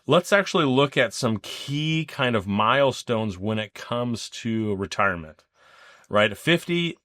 let's actually look at some key kind of milestones when it comes to retirement, right? At 50,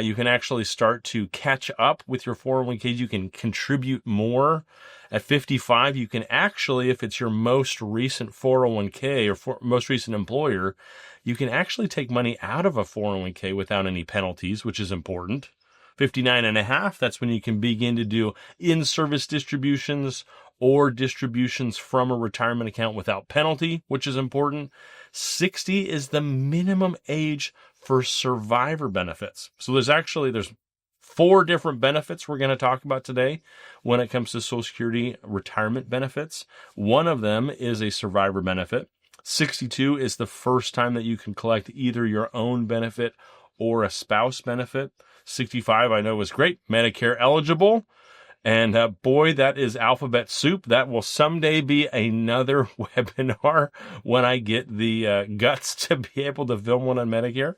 you can actually start to catch up with your 401ks. You can contribute more. At 55, you can actually, if it's your most recent 401k or most recent employer, you can actually take money out of a 401k without any penalties, which is important. 59 and a half, that's when you can begin to do in-service distributions or distributions from a retirement account without penalty, which is important. 60 is the minimum age for survivor benefits. So there's 4 different benefits we're going to talk about today when it comes to Social Security retirement benefits. One of them is a survivor benefit. 62 is the first time that you can collect either your own benefit or a spouse benefit. 65, I know, is great. Medicare eligible. And boy, that is alphabet soup. That will someday be another webinar when I get the guts to be able to film one on Medicare.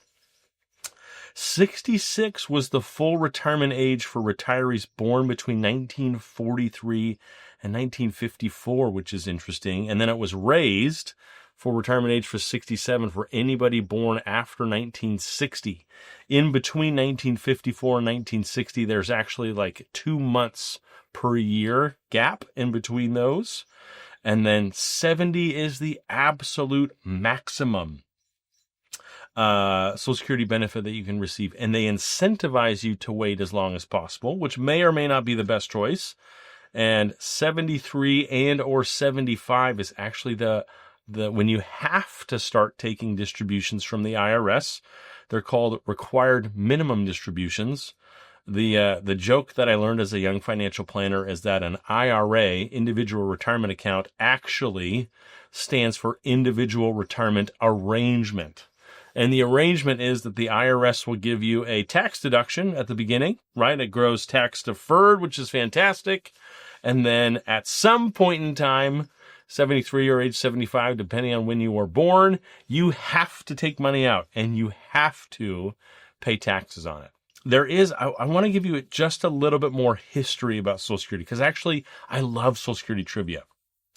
66 was the full retirement age for retirees born between 1943 and 1954, which is interesting. And then it was raised for retirement age for 67 for anybody born after 1960. In between 1954 and 1960, there's actually like 2 months per year gap in between those. And then 70 is the absolute maximum Social Security benefit that you can receive. And they incentivize you to wait as long as possible, which may or may not be the best choice. And 73 and or 75 is actually the when you have to start taking distributions from the IRS. They're called required minimum distributions. The joke that I learned as a young financial planner is that an IRA, individual retirement account, actually stands for individual retirement arrangement. And the arrangement is that the IRS will give you a tax deduction at the beginning, right? It grows tax deferred, which is fantastic. And then at some point in time, 73 or age 75, depending on when you were born, you have to take money out and you have to pay taxes on it. I want to give you just a little bit more history about Social Security because actually I love Social Security trivia.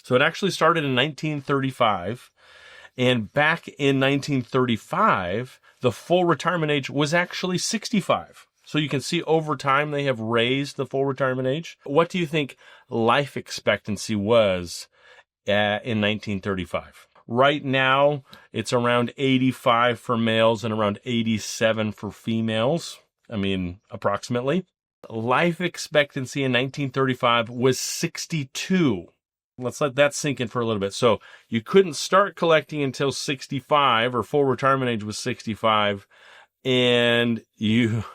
So it actually started in 1935. And back in 1935, the full retirement age was actually 65. So you can see over time they have raised the full retirement age. What do you think life expectancy was in 1935? Right now, it's around 85 for males and around 87 for females. I mean, approximately. Life expectancy in 1935 was 62. Let's let that sink in for a little bit. So you couldn't start collecting until 65, or full retirement age was 65, and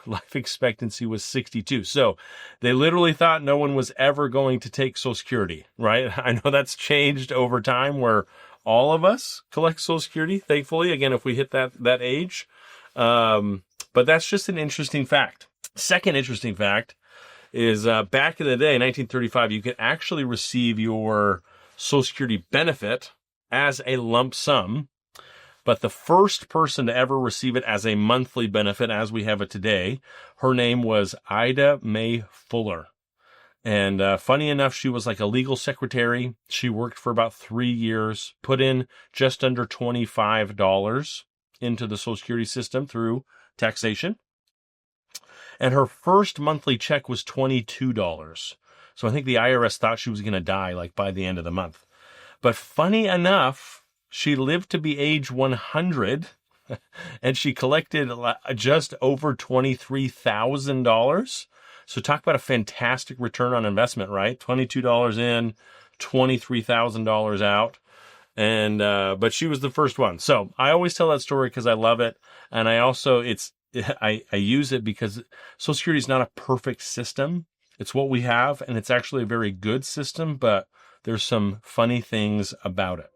life expectancy was 62. So they literally thought no one was ever going to take Social Security, right? I know that's changed over time where all of us collect Social Security, thankfully, again, if we hit that age. But that's just an interesting fact. Second interesting fact is back in the day, 1935, you could actually receive your Social Security benefit as a lump sum. But the first person to ever receive it as a monthly benefit, as we have it today, her name was Ida Mae Fuller. And funny enough, she was like a legal secretary. She worked for about 3 years, put in just under $25 into the Social Security system through taxation. And her first monthly check was $22. So I think the IRS thought she was going to die like by the end of the month. But funny enough, she lived to be age 100 and she collected just over $23,000. So talk about a fantastic return on investment, right? $22 in, $23,000 out. And, but she was the first one. So I always tell that story because I love it. And I also, I use it because Social Security is not a perfect system. It's what we have, and it's actually a very good system, but there's some funny things about it.